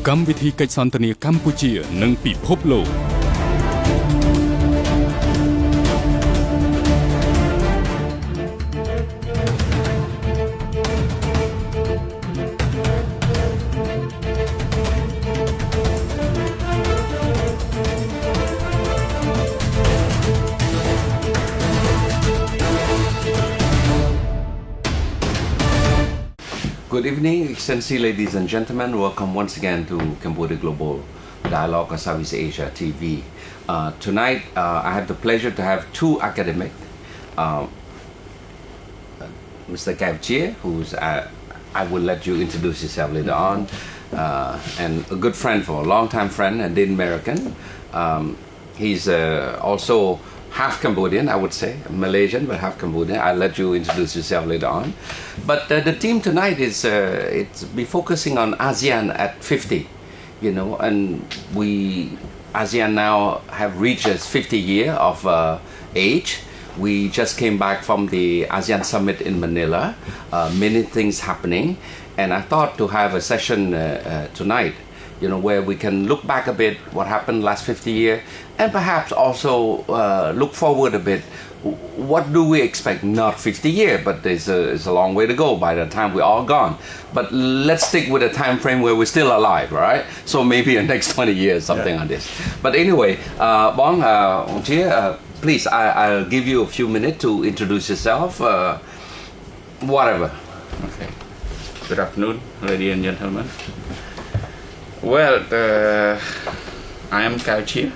កម្មវិធីកិច្ចសន្ទនាកម្ពុជានិងពិភពលោក Good evening, excellency ladies and gentlemen. Welcome once again to Cambodia Global Dialogue of Southeast Asia TV. Tonight, I have the pleasure to have two academics, Mr. Kav Chia, who's I will let you introduce yourself later on, and a good friend for a long-time friend, and Din American. He's also half Cambodian, I would say, Malaysian, but half Cambodian. I'll let you introduce yourself later on. But the theme tonight is it's be focusing on ASEAN at 50, you know, and ASEAN now have reached its 50 year of age. We just came back from the ASEAN summit in Manila, many things happening, and I thought to have a session tonight, you know, where we can look back a bit what happened last 50 years, and perhaps also look forward a bit. What do we expect? Not 50 years, but it's a long way to go by the time we're all gone. But let's stick with a time frame where we're still alive, right? So maybe in the next 20 years, something like this. But anyway, Bong, please, I'll give you a few minutes to introduce yourself, whatever. Okay. Good afternoon, ladies and gentlemen. Well, I am Cao Chia.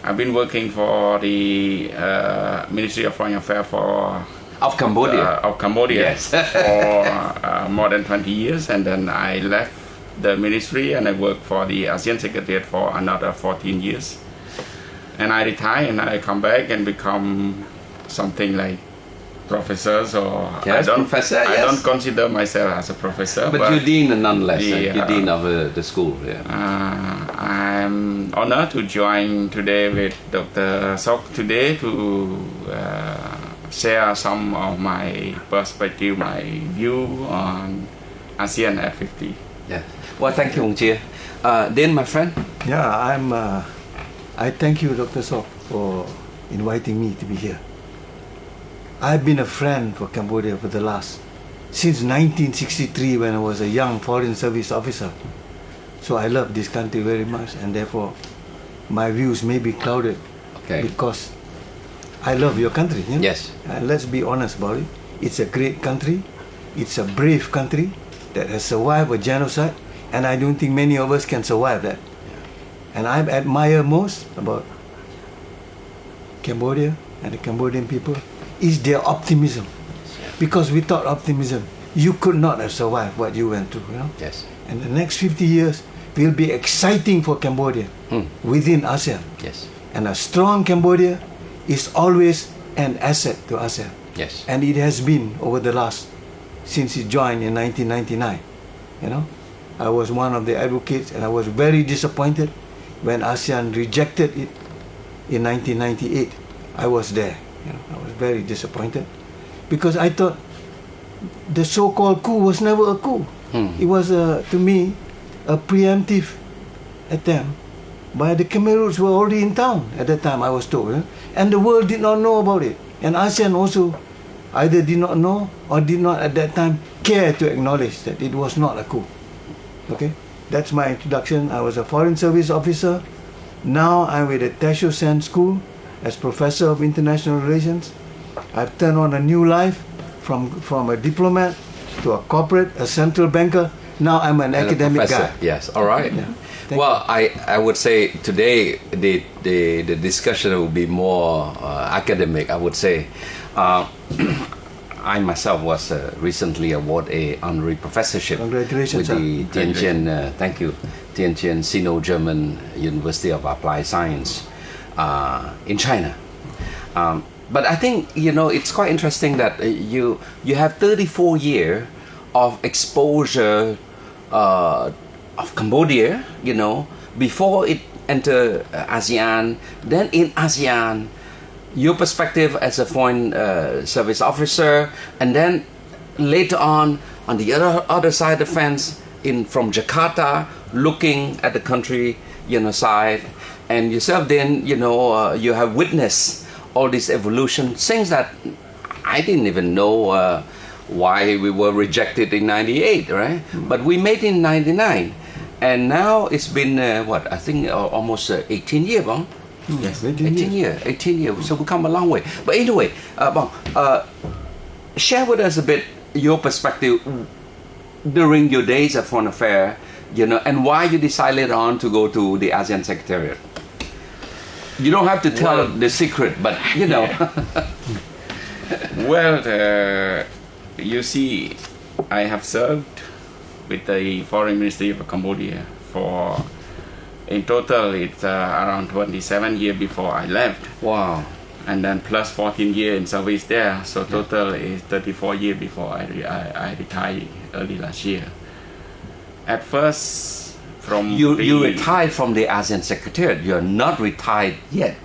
I've been working for the Ministry of Foreign Affairs Of Cambodia. Yes. For more than 20 years, and then I left the ministry and I worked for the ASEAN Secretariat for another 14 years. And I retired and I come back and become something like professors, or yes, professor, I don't consider myself as a professor. But you're dean nonetheless, you're dean of the school. Yeah. I'm honored to join today with Dr. Sok today to share some of my perspective, my view on ASEAN at 50. Yeah. Well, thank you, Ong Chia. Then, my friend. Yeah, I thank you, Dr. Sok, for inviting me to be here. I've been a friend for Cambodia since 1963 when I was a young foreign service officer. So I love this country very much, and therefore my views may be clouded because I love your country. You know? Yes. And let's be honest about it. It's a great country. It's a brave country that has survived a genocide, and I don't think many of us can survive that. And I admire most about Cambodia and the Cambodian people is their optimism. Because without optimism, you could not have survived what you went through, you know? Yes. And the next 50 years will be exciting for Cambodia within ASEAN. Yes. And a strong Cambodia is always an asset to ASEAN. Yes. And it has been over the since it joined in 1999, you know? I was one of the advocates, and I was very disappointed when ASEAN rejected it in 1998. I was there. You know, I was very disappointed because I thought the so-called coup was never a coup. It was, to me, a preemptive attempt by the Khmer who were already in town at that time, I was told. And the world did not know about it. And ASEAN also either did not know or did not at that time care to acknowledge that it was not a coup. Okay? That's my introduction. I was a foreign service officer. Now I'm with the Tasho Sen School as Professor of International Relations. I've turned on a new life from a diplomat to a corporate, a central banker. Now I'm an academic guy. Yes, all right. Yeah. Well, I would say today the discussion will be more academic, I would say. I myself was recently awarded an honorary professorship with the Tianjin, thank you, Tianjin Sino-German University of Applied Science in China. But I think, you know, it's quite interesting that you have 34 years of exposure of Cambodia, you know, before it entered ASEAN, then in ASEAN, your perspective as a foreign service officer, and then later on the other side of the fence, from Jakarta, looking at the country, side, and yourself then, you have witnessed all this evolution, things that I didn't even know why we were rejected in 98, right? But we made in 99. And now it's been, I think almost 18 years, Bong? Yes, 18 years. So we come a long way. But anyway, Bong, share with us a bit your perspective during your days at Foreign Affairs, and why you decided on to go to the ASEAN Secretariat. You don't have to tell the secret, but Well, you see, I have served with the Foreign Ministry of Cambodia for, in total, it's around 27 years before I left. Wow. And then plus 14 years in service there, so total is 34 years before I retired early last year. At first, from you retired from the ASEAN Secretariat. You are not retired yet.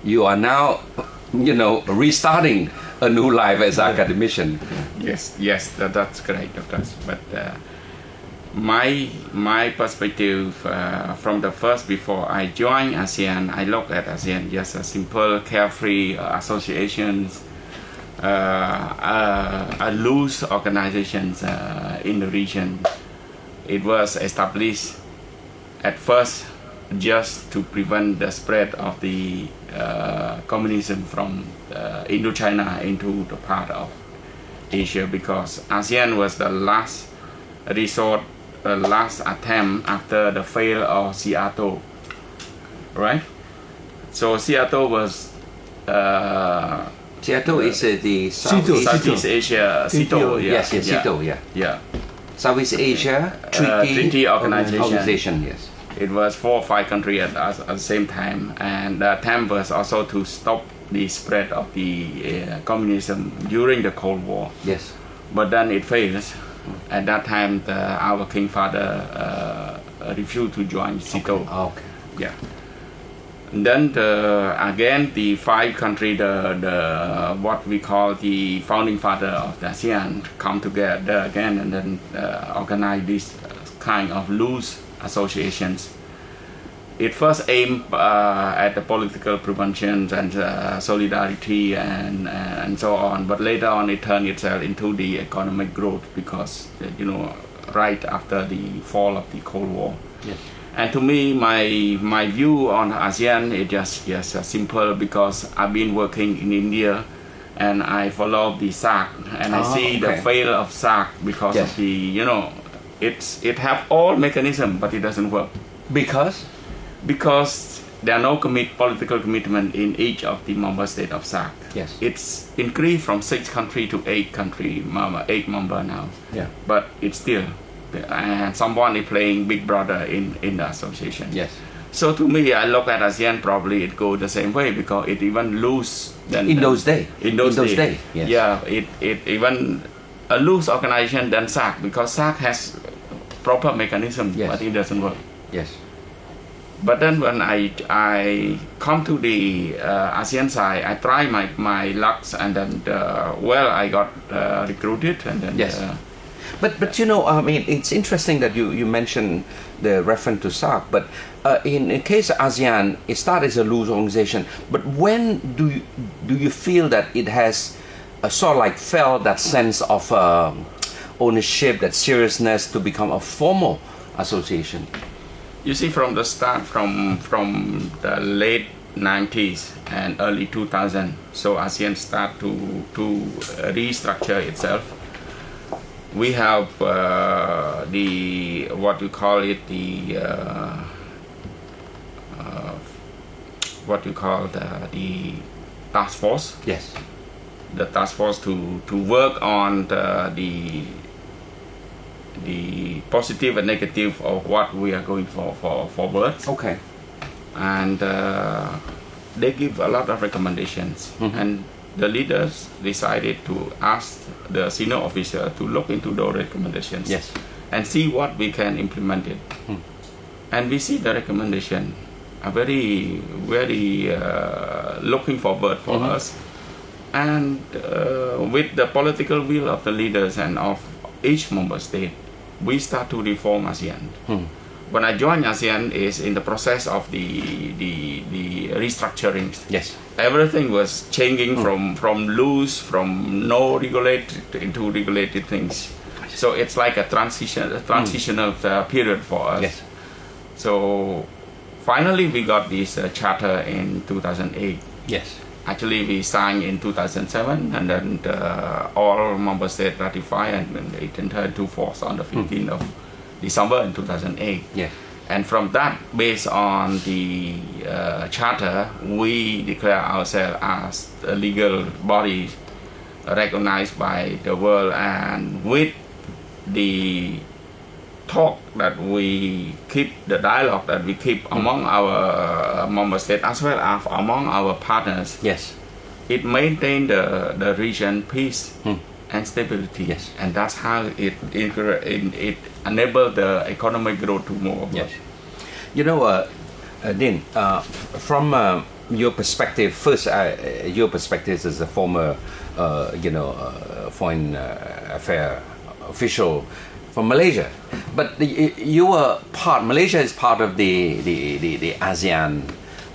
You are now, restarting a new life as academician. Yes, that's correct, of course. But my perspective from the first, before I joined ASEAN, I looked at ASEAN just a simple, carefree associations, a loose organizations in the region. It was established at first just to prevent the spread of the communism from Indochina into the part of Asia, because ASEAN was the last resort, last attempt after the failure of Seattle, right? So Seattle was Seattle is the Southeast Asia. Seattle, yes, Seattle, yeah. Southeast Asia Treaty Organization, yes. It was 4 or 5 countries at the same time, and the attempt was also to stop the spread of the communism during the Cold War. Yes. But then it fails. At that time, our King Father refused to join CITO. Okay. Yeah. And then again, the 5 countries, the what we call the founding father of the ASEAN, come together again and then organize this kind of loose associations. It first aimed at the political prevention and solidarity and so on, but later on it turned itself into the economic growth, because right after the fall of the Cold War. Yes. And to me, my view on ASEAN is just simple, because I've been working in India and I follow the SAARC, and I see the failure of SAARC because of the it have all mechanism, but it doesn't work. Because there are no political commitment in each of the member states of SAARC. Yes. It's increased from 6 countries to 8 member now. Yeah. But it's still, and someone is playing big brother in the association. Yes. So to me, I look at ASEAN, probably it go the same way, because it even loose than In those days. Yes. Yeah, it even a loose organization than SAARC, because SAARC has proper mechanism, but it doesn't work. Yes. But then when I come to the ASEAN side, I try my lucks, and then I got recruited, and then But I mean, it's interesting that you mentioned the reference to SAARC, but in case of ASEAN, it started as a loose organization. But when do you feel that it has sort of like felt that sense of ownership, that seriousness to become a formal association? You see, from the start, from the late 90s and early 2000, so ASEAN start to restructure itself. We have the what you call it, the what you call the task force. Yes. The task force to work on the positive and negative of what we are going forward. Okay. And they give a lot of recommendations, and the leaders decided to ask the senior officer to look into those recommendations. Yes. And see what we can implement it. And we see the recommendation are very looking forward for us, and with the political will of the leaders and of each member state, we start to reform ASEAN. When I joined ASEAN is in the process of the restructuring. Yes. Everything was changing from loose, from no regulated into regulated things. So it's like a transitional period for us. Yes. So finally we got this charter in 2008. Yes. Actually we signed in 2007 and then all member states ratified and it entered into force on the 15th of December in 2008. Yes. And from that, based on the charter, we declare ourselves as a legal body recognized by the world, and with the talk that we keep, the dialogue that we keep among our member states as well as among our partners, Yes. it maintained the region peace and stability. Yes. And that's how it enabled the economic growth to move. Yes. You know, Din, from your perspective, first, your perspective as a former, foreign affair official from Malaysia, but you were Malaysia is part of the ASEAN.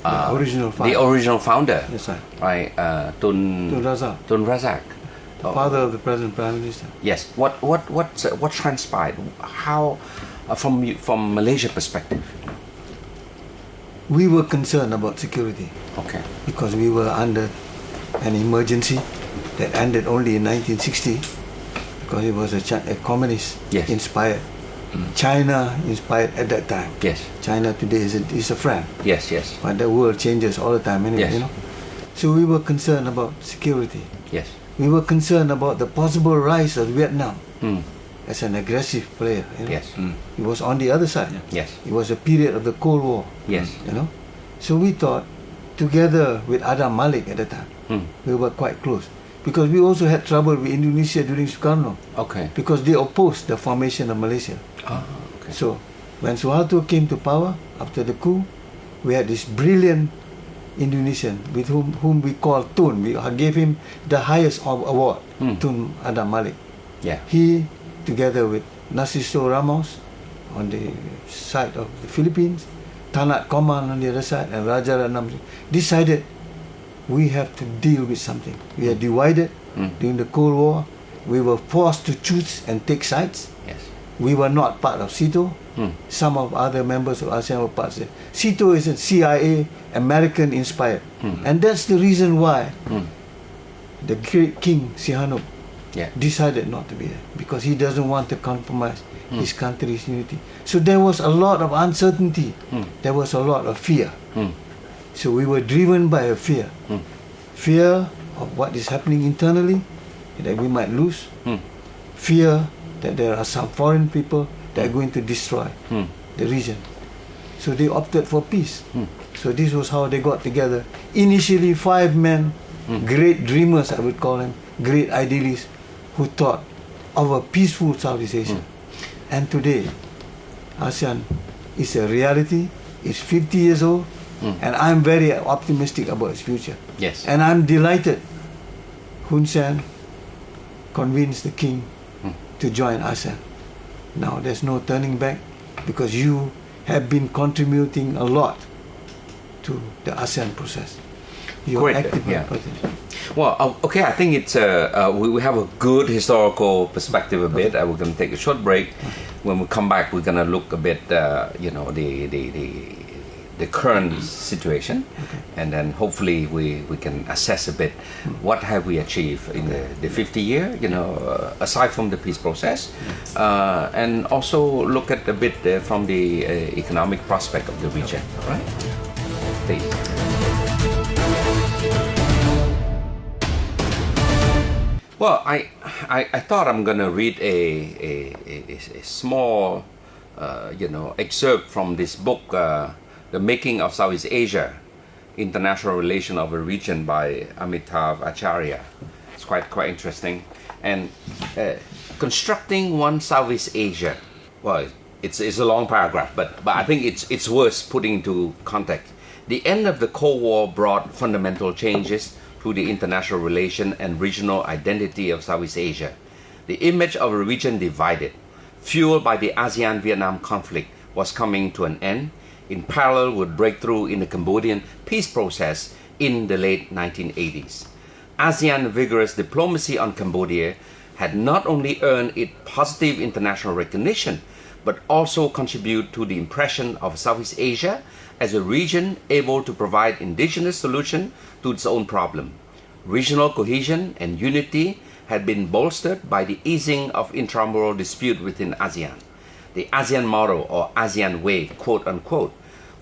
The original founder. The original founder. Yes, sir. Right, Tun Razak, Tun Razak. the father of the present Prime Minister. Yes. What transpired? How, from Malaysia perspective? We were concerned about security Okay. because we were under an emergency that ended only in 1960 because it was a communist Yes. inspired. China inspired at that time. Yes. China today is a friend, Yes. Yes. but the world changes all the time anyway, Yes. you know. So we were concerned about security. Yes. We were concerned about the possible rise of Vietnam Mm. as an aggressive player. You know? Yes. It was on the other side. Yes. It was a period of the Cold War. Yes. You know, so we thought, together with Adam Malik at the time, we were quite close because we also had trouble with Indonesia during Sukarno Okay. because they opposed the formation of Malaysia. Ah, okay. So when Suharto came to power after the coup, we had this brilliant Indonesian with whom we called Tun. We gave him the highest award, Tun Adam Malik. Yeah. He, together with Narciso Ramos on the side of the Philippines, Tanat Koman on the other side, and Rajaratnam, decided we have to deal with something. We are divided during the Cold War. We were forced to choose and take sides. Yes. We were not part of SITO. Some of other members of ASEAN were part of it. SITO is a CIA, American inspired. And that's the reason why the great King Sihanouk Yeah. decided not to be there, because he doesn't want to compromise his country's unity. So there was a lot of uncertainty. There was a lot of fear. So we were driven by a fear. Fear of what is happening internally, that we might lose. Fear that there are some foreign people that are going to destroy the region. So they opted for peace. So this was how they got together. Initially 5 men, great dreamers I would call them, great idealists, who thought of a peaceful Southeast Asia. And today, ASEAN is a reality. It's 50 years old, and I'm very optimistic about its future. Yes. And I'm delighted Hun Sen convinced the king to join ASEAN. Now there's no turning back, because you have been contributing a lot to the ASEAN process. You're Great, active yeah. participant. Well, okay. I think it's we have a good historical perspective a bit. We're going to take a short break. When we come back, we're going to look a bit, the current situation, and then hopefully we can assess a bit what have we achieved in the 50 year, aside from the peace process, and also look at a bit from the economic prospect of the region. Right? Please. Well, I thought I'm gonna read a small, excerpt from this book, The Making of Southeast Asia, International Relation of a Region by Amitav Acharya. It's quite interesting. And constructing one Southeast Asia. Well, it's a long paragraph, but I think it's worth putting into context. The end of the Cold War brought fundamental changes to the international relation and regional identity of Southeast Asia. The image of a region divided, fueled by the ASEAN-Vietnam conflict, was coming to an end, in parallel with breakthrough in the Cambodian peace process in the late 1980s. ASEAN vigorous diplomacy on Cambodia had not only earned it positive international recognition, but also contributed to the impression of Southeast Asia as a region able to provide indigenous solutions to its own problem. Regional cohesion and unity had been bolstered by the easing of intramural dispute within ASEAN. The ASEAN model, or ASEAN way, quote unquote,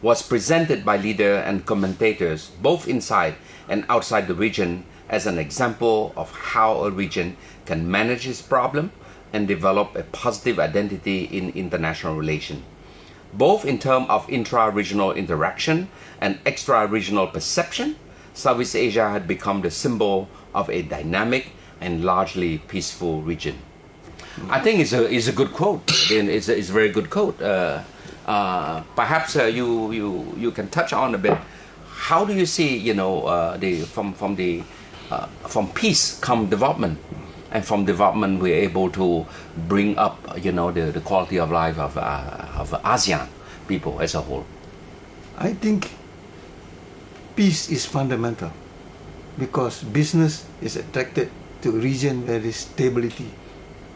was presented by leaders and commentators both inside and outside the region as an example of how a region can manage its problem and develop a positive identity in international relations. Both in terms of intra-regional interaction and extra-regional perception, Southeast Asia had become the symbol of a dynamic and largely peaceful region. I think it's a good quote. It's a very good quote. Perhaps you can touch on a bit. How do you see, from peace come development, and from development we're able to bring up, the quality of life of ASEAN people as a whole? I think peace is fundamental because business is attracted to a region where there is stability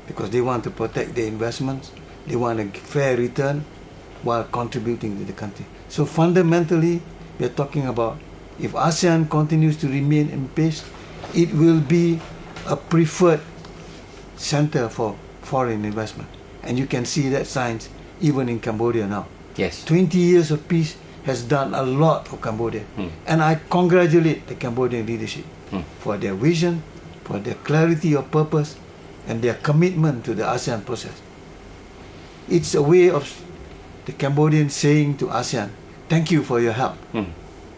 because they want to protect their investments, they want a fair return while contributing to the country. So fundamentally, we are talking about if ASEAN continues to remain in peace, it will be a preferred center for foreign investment. And you can see that signs even in Cambodia now. Yes. 20 years of peace has done a lot for Cambodia. And I congratulate the Cambodian leadership for their vision, for their clarity of purpose, and their commitment to the ASEAN process. It's a way of the Cambodians saying to ASEAN, thank you for your help,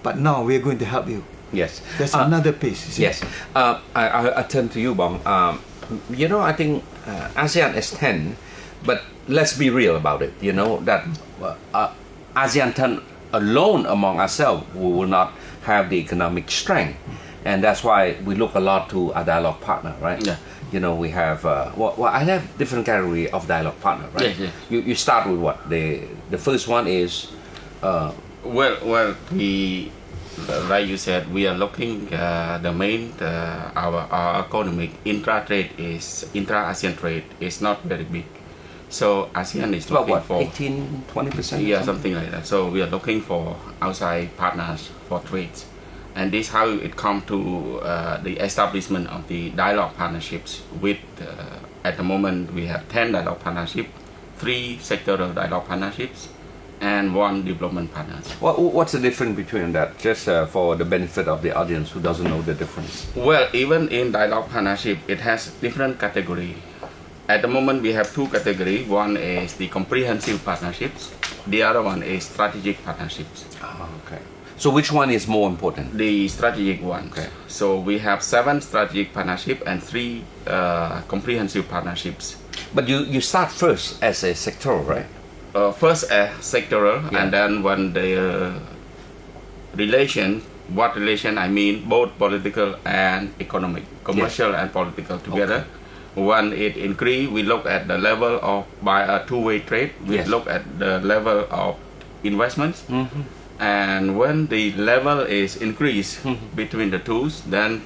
but now we're going to help you. Yes. That's another piece. You see? Yes. I turn to you, Bong. I think ASEAN is 10, but let's be real about it. That ASEAN 10 alone among ourselves, we will not have the economic strength. And that's why we look a lot to a dialogue partner, right? Yeah. We have, I have different category of dialogue partner, right? Yeah. You start with what? The first one is... Well, we, like you said, we are looking the main our economic intra-ASEAN trade is not very big, so ASEAN is about looking what, for 18-20%? yeah, something like that. So we are looking for outside partners for trades, and this how it come to the establishment of the dialogue partnerships. With at the moment we have 10 dialogue partnerships, 3 sectoral dialogue partnerships, and 1 development partners. What's the difference between that, just for the benefit of the audience who doesn't know the difference? Well, even in dialogue partnership, it has different category. At the moment, we have 2 categories. One is the comprehensive partnerships. The other one is strategic partnerships. Oh, okay. So which one is more important? The strategic one. Okay. So we have 7 strategic partnerships and 3 comprehensive partnerships. But you start first as a sectoral, right? First as sectoral, Yeah. and then when the relation, what relation I mean, both political and economic, commercial and political together. When it increase, we look at the level of by a two-way trade. We Yes. look at the level of investments, and when the level is increased between the two, then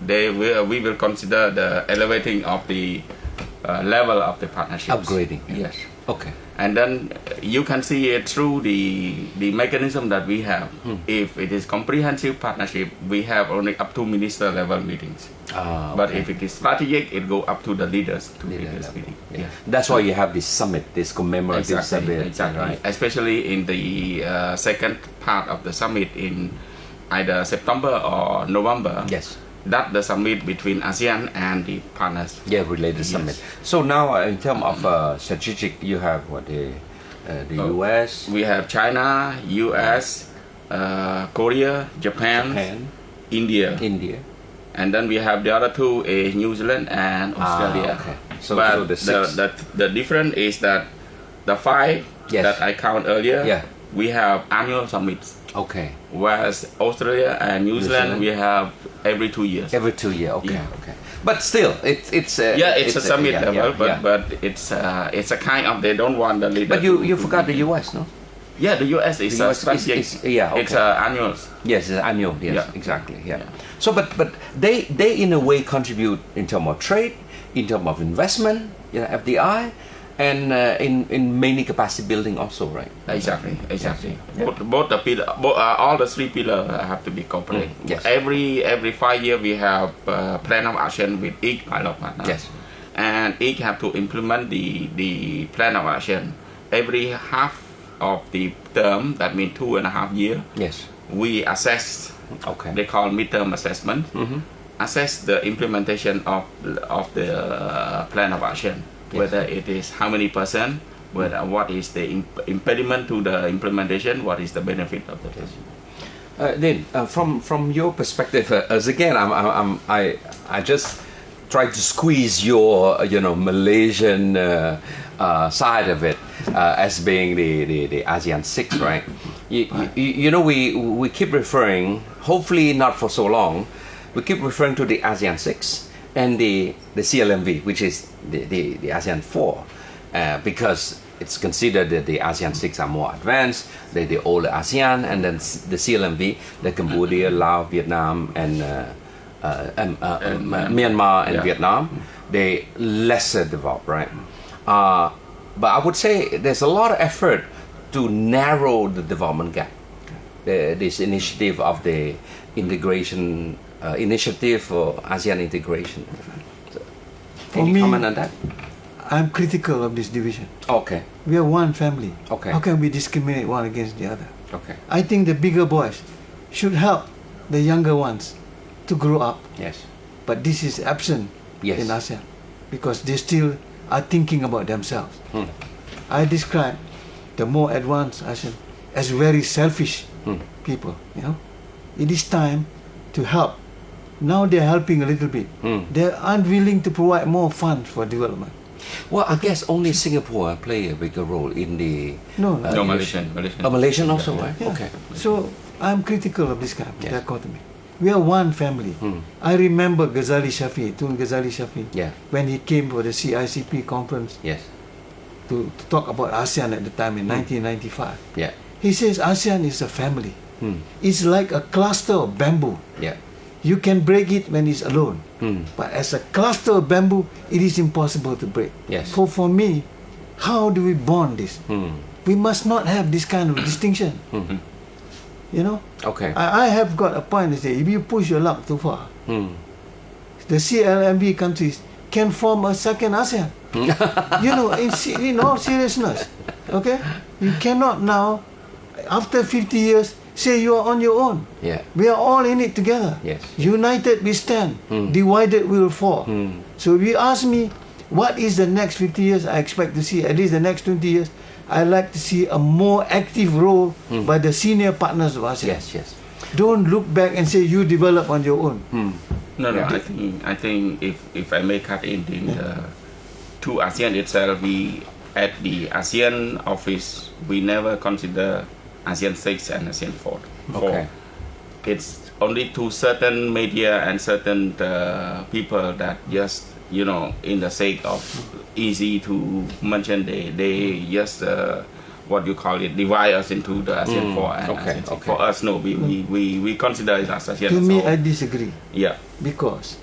we will consider the elevating of the level of the partnerships. Upgrading. Yes. Okay. And then you can see it through the mechanism that we have. If it is comprehensive partnership, we have only up to minister level meetings. But if it is strategic, it go up to the leaders meeting. Yeah. That's why you have this summit, this commemorative summit. Exactly. Right? Especially in the second part of the summit in either September or November. Yes. That the summit between ASEAN and the partners. Yeah, related summit. So now, in terms of strategic, you have what, the U.S. We have China, U.S., Korea, Japan, India, and then we have the other 2 is New Zealand and Australia. Okay. So but the 6. the difference is that the 5 Yes. that I count earlier, Yeah. we have annual summits. Okay. Whereas Australia and New Zealand, we have every 2 years. Every 2 years. Okay. Yeah. Okay. But still, it's It's a summit yeah, level, yeah, yeah. but it's a kind of, they don't want the leader. But you forgot the US, no? Yeah, the US is The a US strategic. yeah, okay. It's annual. Yes, it's annual. Yes, Yeah. exactly. Yeah. Yeah. So, but they in a way contribute in terms of trade, in terms of investment, FDI, and in many capacity building also, right? Exactly. Yeah. Both the pillar, all the three pillars have to be cooperated. Yes. Every 5 years we have plan of action with each pilot partner. Yes. And each have to implement the plan of action. Every half of the term, that means 2.5 years, Yes. we assess. Okay. They call midterm assessment. Assess the implementation of the plan of action. Yes. Whether it is how many percent, whether what is the impediment to the implementation, what is the benefit of the person. Then, from your perspective, as again, I just try to squeeze your Malaysian side of it as being the ASEAN 6, right? We keep referring, hopefully not for so long, we keep referring to the ASEAN 6 and the CLMV, which is the ASEAN 4, because it's considered that the ASEAN 6 are more advanced, they're the older ASEAN, and then the CLMV, the Cambodia, Laos, Vietnam, and Myanmar and Yeah. Vietnam, they lesser developed, right? But I would say there's a lot of effort to narrow the development gap. This initiative of the integration, initiative for ASEAN integration. So, can For you me- comment on that? I'm critical of this division. Okay, We are one family. Okay. How can we discriminate one against the other? okay, I think the bigger boys should help the younger ones to grow up. yes, But this is absent Yes. in ASEAN because they still are thinking about themselves. I describe the more advanced ASEAN as very selfish people. It is time to help. Now they're helping a little bit. They aren't willing to provide more funds for development. Well, I guess only Singapore play a bigger role in the No, No, Malaysian. Malaysian also, right? Yeah. Okay. So I'm critical of this kind of Yes. dichotomy. We are one family. I remember Ghazali Shafi, Tun Ghazali Shafi, Yeah. when he came for the CICP conference Yes. to talk about ASEAN at the time in 1995. Yeah. He says ASEAN is a family. It's like a cluster of bamboo. Yeah. You can break it when it's alone. But as a cluster of bamboo, it is impossible to break. Yes. For me, how do we bond this? We must not have this kind of distinction. Okay. I have got a point to say, if you push your luck too far, the CLMV countries can form a second ASEAN. In all seriousness, okay? You cannot now, after 50 years, say you are on your own. Yeah. We are all in it together. Yes. United we stand, divided we will fall. So if you ask me, what is the next 50 years I expect to see, at least the next 20 years, I like to see a more active role by the senior partners of ASEAN. Yes. Yes. Don't look back and say you develop on your own. No. Yeah. I think if I may cut in to ASEAN itself, we at the ASEAN office we never consider ASEAN 6 and ASEAN 4. Okay. It's only to certain media and certain people that just in the sake of easy to mention, they just what you call it, divide us into the ASEAN 4 and Okay, ASEAN 6. okay. For us, no, we consider it as ASEAN. To me, So, I disagree yeah. because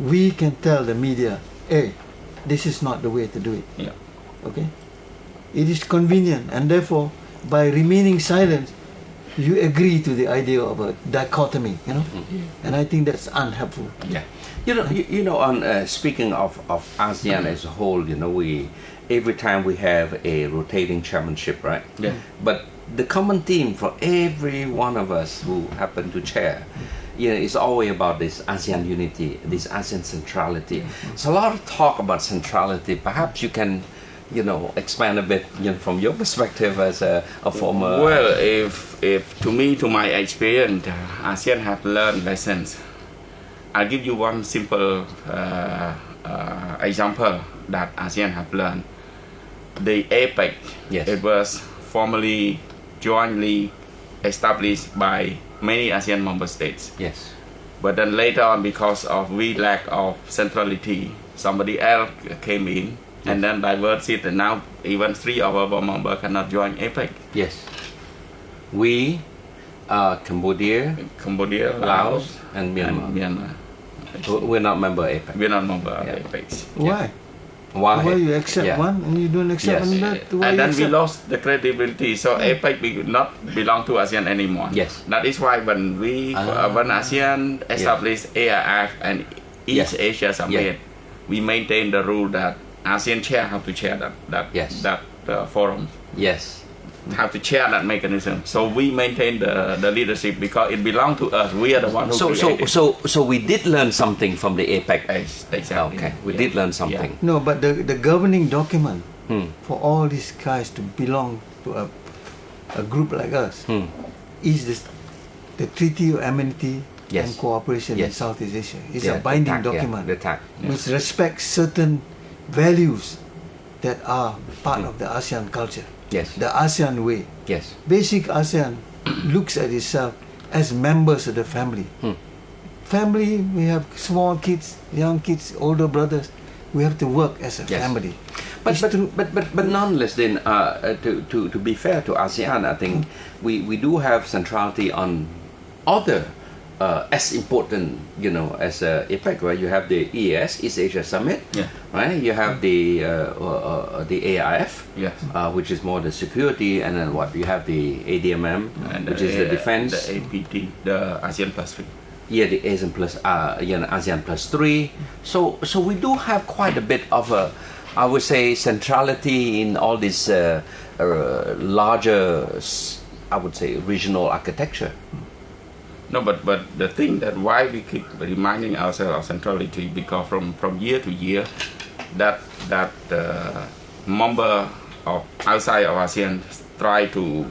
we can tell the media, hey, this is not the way to do it. Yeah. Okay? It is convenient, and therefore, by remaining silent, you agree to the idea of a dichotomy, and I think that's unhelpful. Yeah. On speaking of ASEAN as a whole, we every time we have a rotating chairmanship, right? Yeah. But the common theme for every one of us who happen to chair, is always about this ASEAN unity, this ASEAN centrality. So a lot of talk about centrality. Perhaps you can, expand a bit, from your perspective as a former. Well, if to my experience, ASEAN have learned lessons. I'll give you one simple example that ASEAN have learned. The APEC, Yes. it was formerly jointly established by many ASEAN member states. Yes. But then later on, because of we lack of centrality, somebody else came in and then diverts it, and now even 3 of our members cannot join APEC. Yes. We, Cambodia, Laos, and Myanmar. We're not member APEC. We're not member of Yeah. APEC. Why? Why? Why you accept Yeah. one and you don't accept Yes. another? Why And you then we accept? lost the credibility. So APEC will not belong to ASEAN anymore. Yes. That is why when when ASEAN established AIF and East Yes. Asia Summit, we maintain the rule that ASEAN chair have to chair Yes. that forum. Yes. Have to chair that mechanism. So we maintain the leadership because it belongs to us. We are the ones who created. So we did learn something from the APEC. Exactly. Okay, we Yeah. did learn something. No, but the governing document Hmm. for all these guys to belong to a group like us is the Treaty of Amity Yes. and Cooperation in Yes. Southeast Asia. It's Yeah, a binding the TAC, yeah, document the TAC. which respects certain values that are part of the ASEAN culture, Yes. the ASEAN way. Yes. Basic ASEAN looks at itself as members of the family. Family, we have small kids, young kids, older brothers. We have to work as a Yes. family. But It's true. nonetheless, then to be fair to ASEAN, I think we do have centrality on other as important, as APEC, right? You have the EAS, East Asia Summit, Yeah. right? You have the AIF, Yes. which is more the security, and then what? You have the ADMM, which is the defense. The APT, the ASEAN Pacific. Yeah, the ASEAN plus, ASEAN plus 3. So we do have quite a bit of I would say, centrality in all this larger, I would say, regional architecture. No, but the thing that why we keep reminding ourselves of centrality, because from year to year, that member of outside of ASEAN try to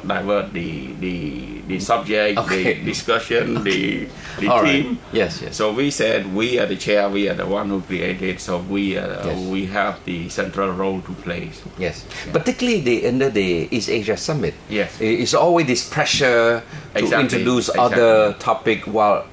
divert the subject, Okay. the discussion, the All right. theme. Yes, yes. So we said we are the chair, we are the one who created. So we Yes. we have the central role to play. Yes, particularly under the East Asia Summit. Yes. It's always this pressure to Exactly, introduce exactly. other topic while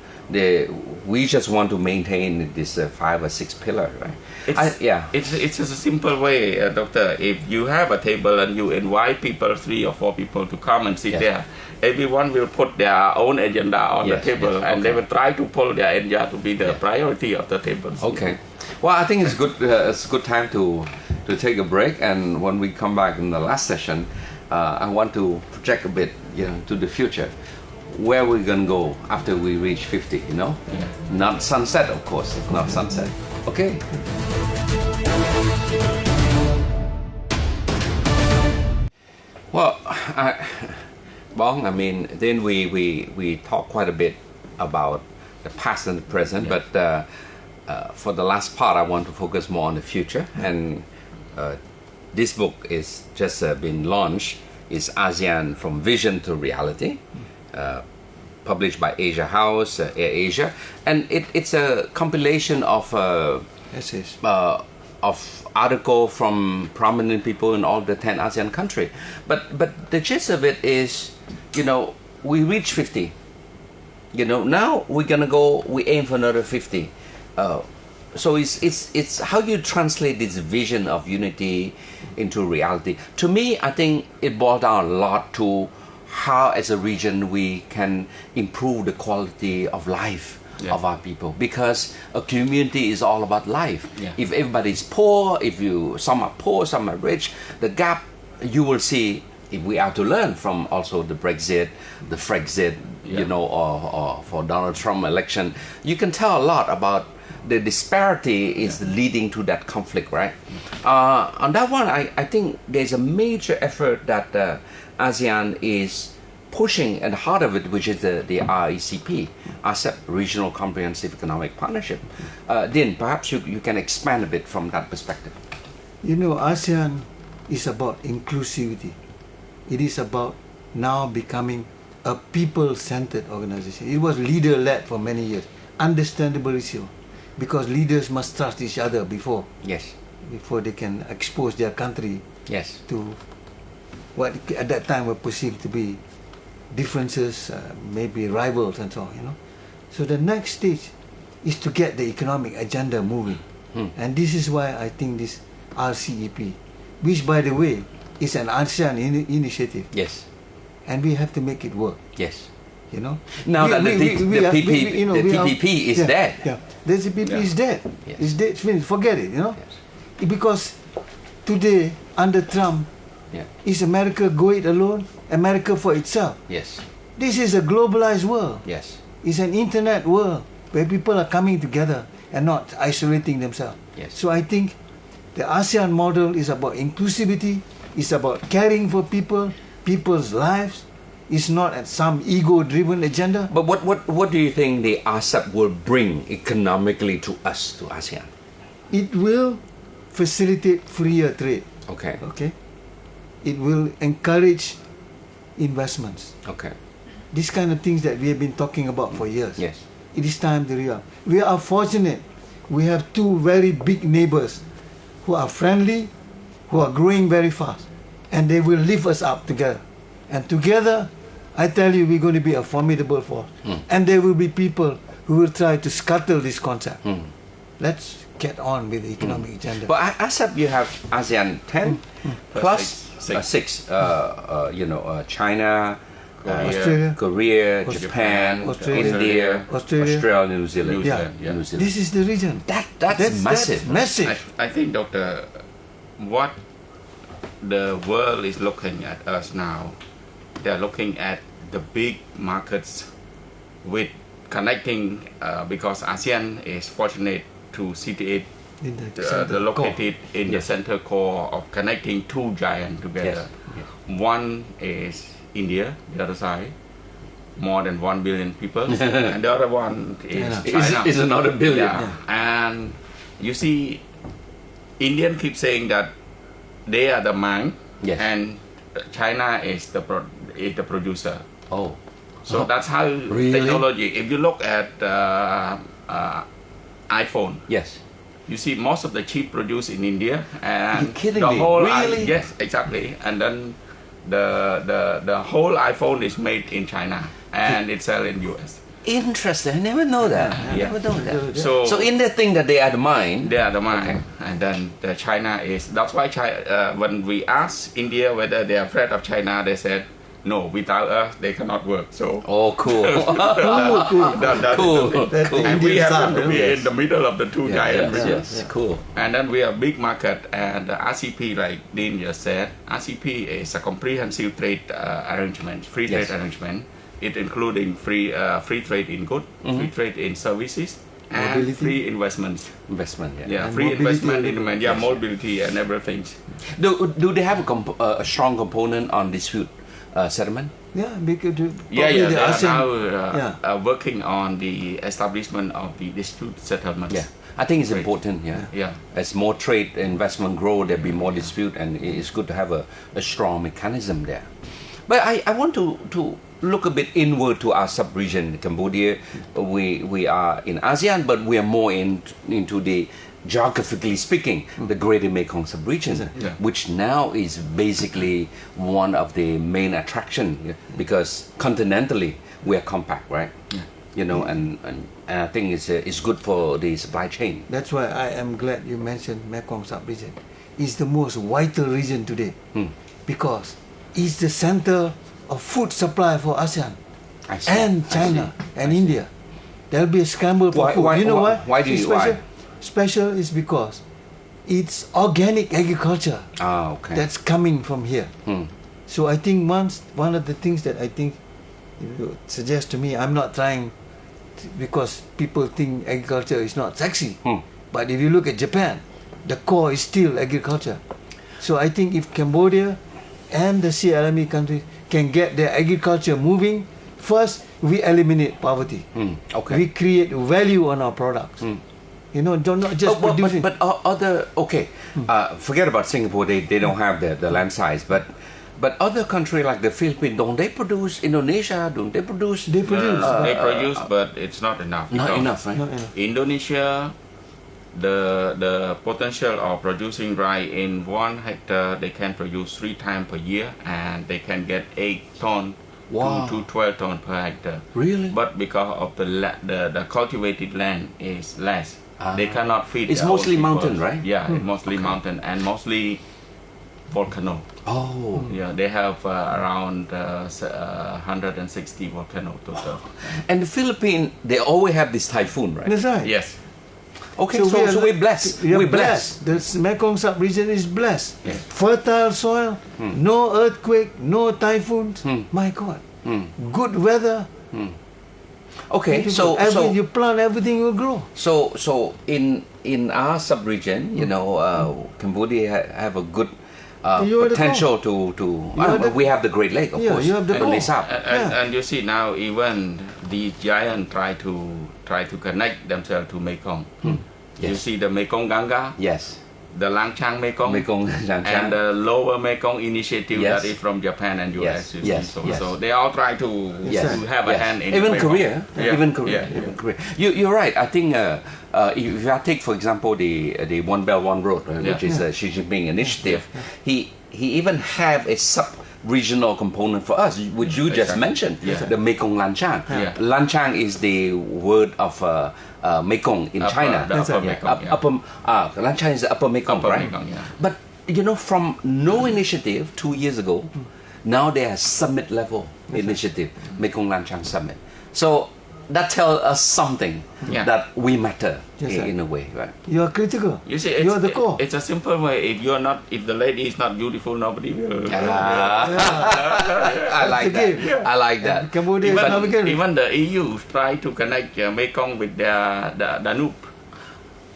we just want to maintain this 5 or 6 pillar, right? It's just a simple way, Doctor. If you have a table and you invite people, 3 or 4 people to come and sit Yes. there, everyone will put their own agenda on Yes, the table, yes, and they okay. will try to pull their agenda to be the priority of the table. Okay. Well, I think it's good. It's a good time to take a break, and when we come back in the last session, I want to project a bit, to the future. Where we're gonna go after we reach 50? Not sunset, of course. Not sunset. Okay. Well, Bong, I mean, then we talk quite a bit about the past and the present, but for the last part, I want to focus more on the future. And this book is just been launched. It's ASEAN from Vision to Reality, published by Asia House, Air Asia, and it's a compilation of Essays. of article from prominent people in all the 10 ASEAN countries. But the gist of it is, we reach 50. Now we're gonna go. We aim for another 50. So it's how you translate this vision of unity into reality. To me, I think it boils down a lot to how, as a region, we can improve the quality of life of our people, because a community is all about life. Yeah. If everybody's poor, some are poor, some are rich, the gap you will see. If we are to learn from also the Brexit, the Frexit, or for Donald Trump election, you can tell a lot about the disparity is leading to that conflict, right? On that one, I think there's a major effort that ASEAN is pushing at the heart of it, which is the RECP, ASEP, Regional Comprehensive Economic Partnership. Din, perhaps you can expand a bit from that perspective. ASEAN is about inclusivity. It is about now becoming a people-centered organization. It was leader-led for many years, understandably so, because leaders must trust each other before they can expose their country Yes. to what at that time were perceived to be differences, maybe rivals and so on, you know. So the next stage is to get the economic agenda moving. And this is why I think this RCEP, which by the way is an ASEAN initiative, Yes. and we have to make it work, yes. you know. Now that the TPP is dead. Yeah, the TPP is dead. Yes. It's dead, it's finished. Forget it, you know. Yes. Because today, under Trump, Yeah. is America go it alone? America for itself. Yes. This is a globalized world. Yes. It's an internet world where people are coming together and not isolating themselves. Yes. So I think the ASEAN model is about inclusivity, it's about caring for people, people's lives. It's not at some ego-driven agenda. But what do you think the ASEP will bring economically to us, to ASEAN? It will facilitate freer trade. Okay. Okay. It will encourage investments. Okay. These kind of things that we have been talking about for years. Yes. It is time to realize. We are fortunate. We have two very big neighbors who are friendly, who are growing very fast, and they will lift us up together. And together, I tell you, we're going to be a formidable force. And there will be people who will try to scuttle this concept. Let's get on with the economic agenda. But ASEP, you have ASEAN 10 plus Six. 6. China, Australia. Korea, Japan, Australia. India, Australia. New Zealand. Yeah. New Zealand. This is the region. That's massive. That's massive. I think, Doctor, what the world is looking at us now, they're looking at the big markets with connecting, because ASEAN is fortunate to situate In the center located core. in the center core of connecting two giants together. Yes. One is India, the other side, more than 1 billion people, and the other one is China. Is another billion. Yeah. And you see, Indian keep saying that they are the man, Yes. and China is the producer. Oh. So that's how Really? technology. If you look at iPhone, Yes. you see most of the chip produced in India, and You're kidding the me. whole Really? yes, exactly. And then the whole iPhone is made in China and it's sold in US. Interesting. I never know that. Yeah. I never know that. So So India think that they are the mind. they are the mind, and then the China is. That's why when we asked India whether they are afraid of China, they said no. Without us, they cannot work. So Oh, cool. that is Cool. the thing. That's the And we Indian happen side, to be yes. in the middle of the two giants. yes. Cool. And then we are big market, and the RCP, like Dean just said, RCP is a comprehensive trade arrangement, free Yes. trade arrangement. It including free trade in goods, free trade in services, and Mobility. free investments. Investment. Yeah. Yeah, And free mobility investment and in everything. yeah, mobility and everything. Do they have a strong component on dispute settlement? Yeah, because Yeah, probably yeah. the They are ASEAN- now working on the establishment of the dispute settlements. Yeah. I think it's Great. important. Yeah. Yeah. As more trade investment grow, there'll be more dispute, and it's good to have a strong mechanism there. But I want to look a bit inward to our sub-region, Cambodia. We are in ASEAN, but we are more into the, geographically speaking, the Greater Mekong sub-region, Yeah. which now is basically one of the main attraction because continentally we are compact, right? You know, and I think it's good for the supply chain. That's why I am glad you mentioned Mekong sub-region. It's the most vital region today because it's the center of food supply for ASEAN I see. and I China see. and India. There'll be a scramble for Why- food. why- You know why- why? why do It's you- special? why? Special is because it's organic agriculture Ah, okay. that's coming from here. So I think one of the things that I think you suggest to me, I'm not trying because people think agriculture is not sexy. But if you look at Japan, the core is still agriculture. So I think if Cambodia and the CLME countries can get their agriculture moving, first we eliminate poverty. Okay. We create value on our products. You know, not just producing. But other okay, forget about Singapore. They don't have the land size, but other country like the Philippines, don't they produce? Indonesia, don't they produce? They produce. They produce, but it's not enough. Not because enough, right? Not enough. Indonesia, the potential of producing rice in 1 hectare, they can produce 3 times per year, and they can get 8 ton Wow. 2 to 12 ton per hectare. Really? But because of the cultivated land is less, they cannot feed. It's their own mostly people. mountain, right? Yeah, it's mostly mountain and mostly volcano. Oh. Yeah, they have around 160 volcano total. And the Philippines, they always have this typhoon, right? That's right. Yes. Okay, so we're blessed. We are We're blessed. The Mekong sub-region is blessed. Yes. Fertile soil, no earthquake, no typhoons. My God, good weather. Okay, so you plant, everything will grow. So in our sub-region, Cambodia have a good You are the potential we have the Great Lake, of Yeah, course, you have the and core. Lesap. And you see now, even the giant try to connect themselves to Mekong. You Yes. see the Mekong Ganga, Yes, the Langchang Mekong, Mekong, Langchang. and the Lower Mekong Initiative Yes. that is from Japan and US. Yes, you yes, see. yes. So they all try to have a hand in even Mekong. Korea, Yeah, even Korea, yeah, even Korea. You're right. I think if I take, for example, the One Belt One Road, which is the Xi Jinping initiative, he even have a sub-regional component for us, which you just Exactly. mentioned, Yeah. the Mekong Lanchang. Yeah. Lanchang is the word of Mekong in China. The upper right. Mekong, yeah. Lanchang is the upper Mekong, Upper right? Mekong, yeah. But from no initiative 2 years ago, now they are summit level initiative, Mekong Lanchang Summit. So that tells us something Yeah. that we matter Yes, sir. in a way, right? You are critical. You see, you are the core. it's a simple way. If the lady is not beautiful, nobody will. I like It's a game. that. I like that. Cambodia is navigating. Even the EU try to connect Mekong with the Danube.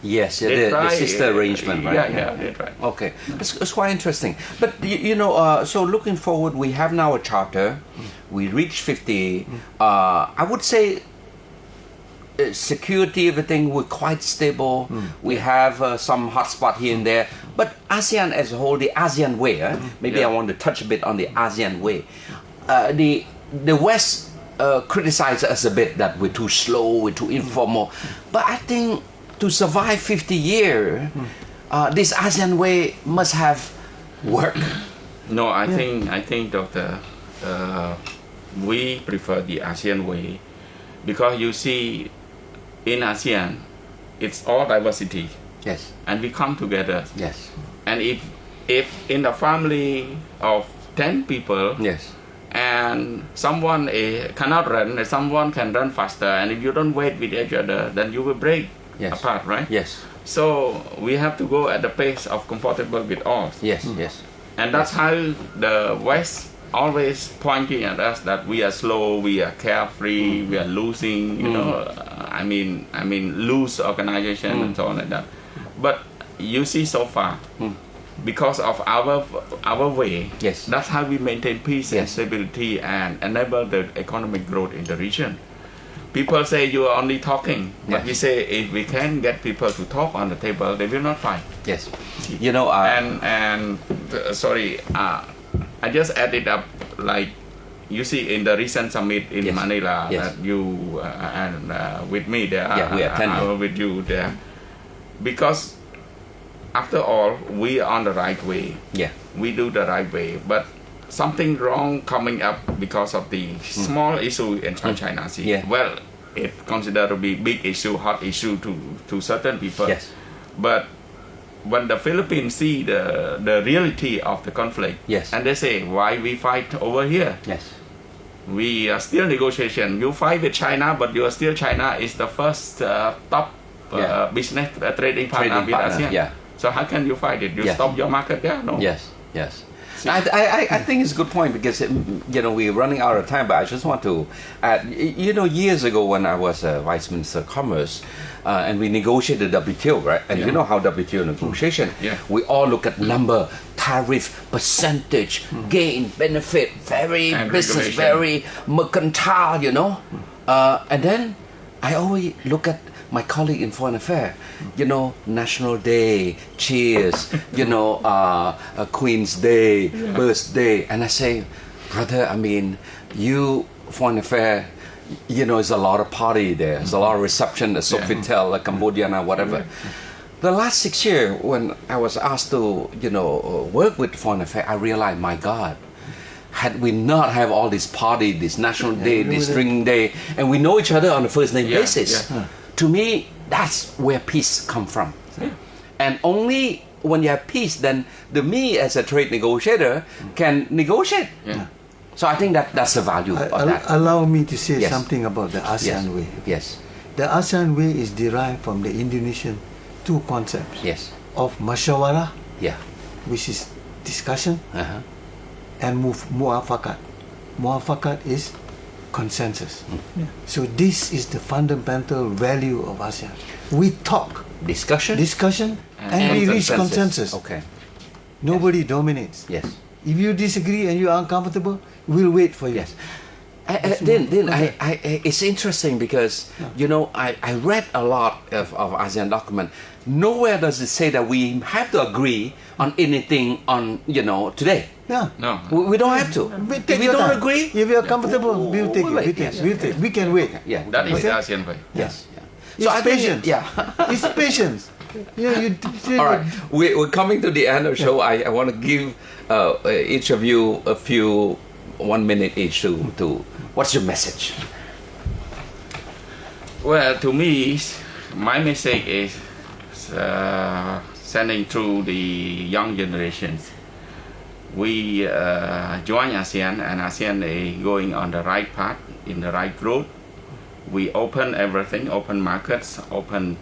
Yes, They the try, sister arrangement, right? Yeah, they try. Okay, it's quite interesting. But so looking forward, we have now a charter. We reached 50. I would say security, everything, we're quite stable. We have some hotspot here and there. But ASEAN as a whole, the ASEAN way, maybe Yeah. I want to touch a bit on the ASEAN way. The West criticize us a bit that we're too slow, we're too informal. But I think to survive 50 years, this ASEAN way must have worked. No, I think, Doctor, we prefer the ASEAN way because you see, in ASEAN, it's all diversity, Yes, and we come together. yes, And if in a family of 10 people, yes. and someone cannot run, and someone can run faster, and if you don't wait with each other, then you will break Yes. apart, right? Yes, So we have to go at the pace of comfortable with all. yes, yes. And that's how the West always pointing at us that we are slow, we are carefree, we are losing, loose organization and so on like that. But you see so far, because of our way, Yes. that's how we maintain peace and Yes. stability and enable the economic growth in the region. People say you are only talking, but Yes. we say if we can get people to talk on the table, they will not fight. Yes. I just added up, like you see in the recent summit in Yes. Manila, Yes. that you with me there. Yeah, we attended. I was with you there, because after all, we are on the right way. Yeah. We do the right way, but something wrong coming up because of the small issue in China Sea. Yeah. Well, it's considered to be big issue, hot issue to certain people. Yes. But when the Philippines see the reality of the conflict, Yes. and they say, why we fight over here? Yes. We are still negotiation. You fight with China, but you are still China is the first top Yeah. business trading partner Trading with partner, ASEAN. yeah. So how can you fight it? You Yes. stop your market there? No. Yes. Yes. I think it's a good point because we're running out of time, but I just want to add. Years ago when I was Vice Minister of Commerce, and we negotiated WTO, right? And you know how WTO negotiation. Yeah. We all look at number, tariff, percentage, gain, benefit, very And business, regulation. very mercantile. And then I always look at my colleague in Foreign Affairs, National Day, cheers, Queen's Day, birthday, and I say, brother, you Foreign Affairs, there's a lot of party there, there's a lot of reception, the Sofitel, Cambodian, or whatever. The last 6 years, when I was asked to, work with Foreign Affairs, I realized, my God, had we not have all this party, this national day, this that. drinking day, and we know each other on a first name Yeah, basis. yeah. To me, that's where peace come from. And only when you have peace, then me as a trade negotiator can negotiate. Yeah. So I think that's the value of that. Allow me to say Yes. something about the ASEAN Yes. way. Yes. The ASEAN way is derived from the Indonesian two concepts Yes. of musyawarah, Yeah. which is discussion, Uh-huh. and muafakat. Muafakat is consensus. Mm. So this is the fundamental value of ASEAN. We talk, Discussion. and we reach consensus. Okay. Nobody dominates. Yes. If you disagree and you are uncomfortable, we'll wait for you. Yes. It's interesting because I read a lot of ASEAN document. Nowhere does it say that we have to agree on anything on today. Yeah. No. We don't have to. We If we don't agree, If you are comfortable, we'll take we'll it. wait, yes. We'll take. We can wait. yeah, That is Okay. the ASEAN way. yes. It's I think- patience. yeah. It's patience. You All right, we're coming to the end of the show. I want to give each of you a few 1 minute each to what's your message? Well, to me, my message is sending through the young generations. We join ASEAN, and ASEAN is going on the right path, in the right road. We open everything, open markets, open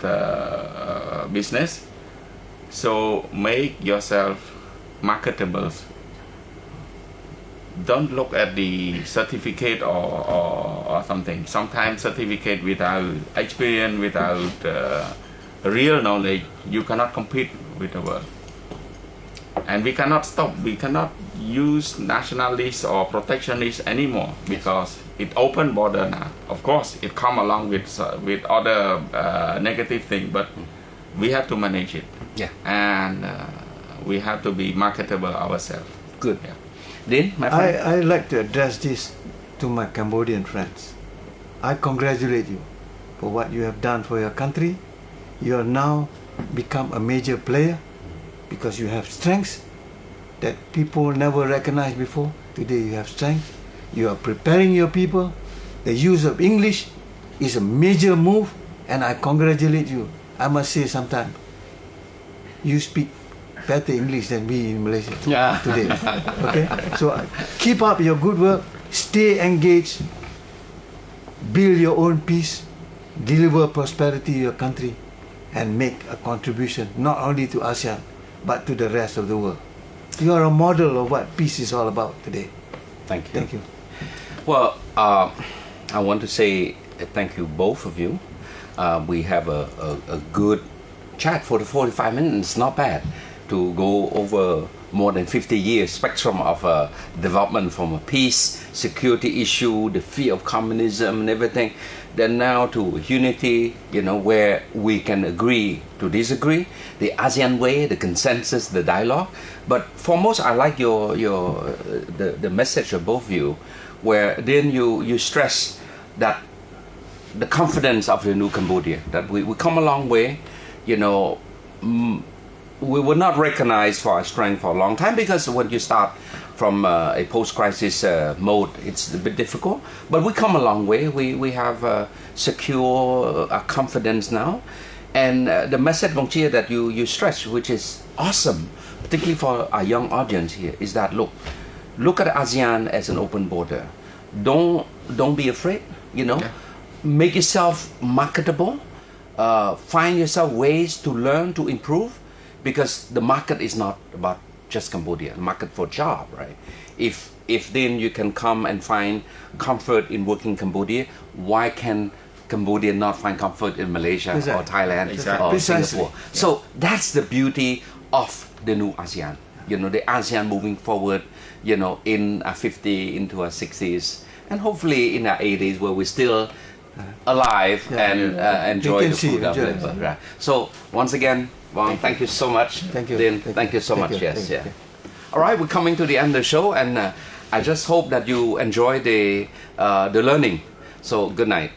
business. So make yourself marketable. Don't look at the certificate or something. Sometimes certificate without experience, without real knowledge, you cannot compete with the world. And we cannot stop. We cannot use nationalists or protectionists anymore because it open border now. Of course, it come along with other negative thing, but we have to manage it. Yeah. And we have to be marketable ourselves. Good. Yeah. Din, my friend. I like to address this to my Cambodian friends. I congratulate you for what you have done for your country. You are now become a major player because you have strengths that people never recognized before. Today you have strength. You are preparing your people. The use of English is a major move, and I congratulate you. I must say sometime you speak better English than we in Malaysia Yeah. today. Okay, so keep up your good work. Stay engaged. Build your own peace. Deliver prosperity to your country, and make a contribution not only to ASEAN but to the rest of the world. You are a model of what peace is all about today. Thank you. Thank you. Well, I want to say thank you, both of you. We have a good chat for the 45 minutes. It's not bad to go over more than 50 years spectrum of development from a peace, security issue, the fear of communism and everything. Then now to unity, where we can agree to disagree, the ASEAN way, the consensus, the dialogue. But foremost, I like the message of both of you, where then you stress that the confidence of the new Cambodia, that we come a long way. We were not recognized for our strength for a long time because when you start from a post-crisis mode, it's a bit difficult. But we come a long way. We have secure our confidence now. And the message, Bong Chia, that you stress, which is awesome, particularly for our young audience here, is that look at ASEAN as an open border. Don't be afraid. Make yourself marketable. Find yourself ways to learn, to improve. Because the market is not about just Cambodia, the market for job, right? If then you can come and find comfort in working in Cambodia, why can Cambodia not find comfort in Malaysia or Thailand or Precisely. Singapore? So that's the beauty of the new ASEAN. The ASEAN moving forward, in our 50s, into our 60s, and hopefully in our 80s where we're still alive and enjoy can the see, food of enjoy. labor. Right. So once again, Wong, thank you so much. Thank you. Din, Thank thank you. you so Thank much. you. Yes, Thank you. yeah. All right, we're coming to the end of the show, and I just hope that you enjoy the learning. So good night.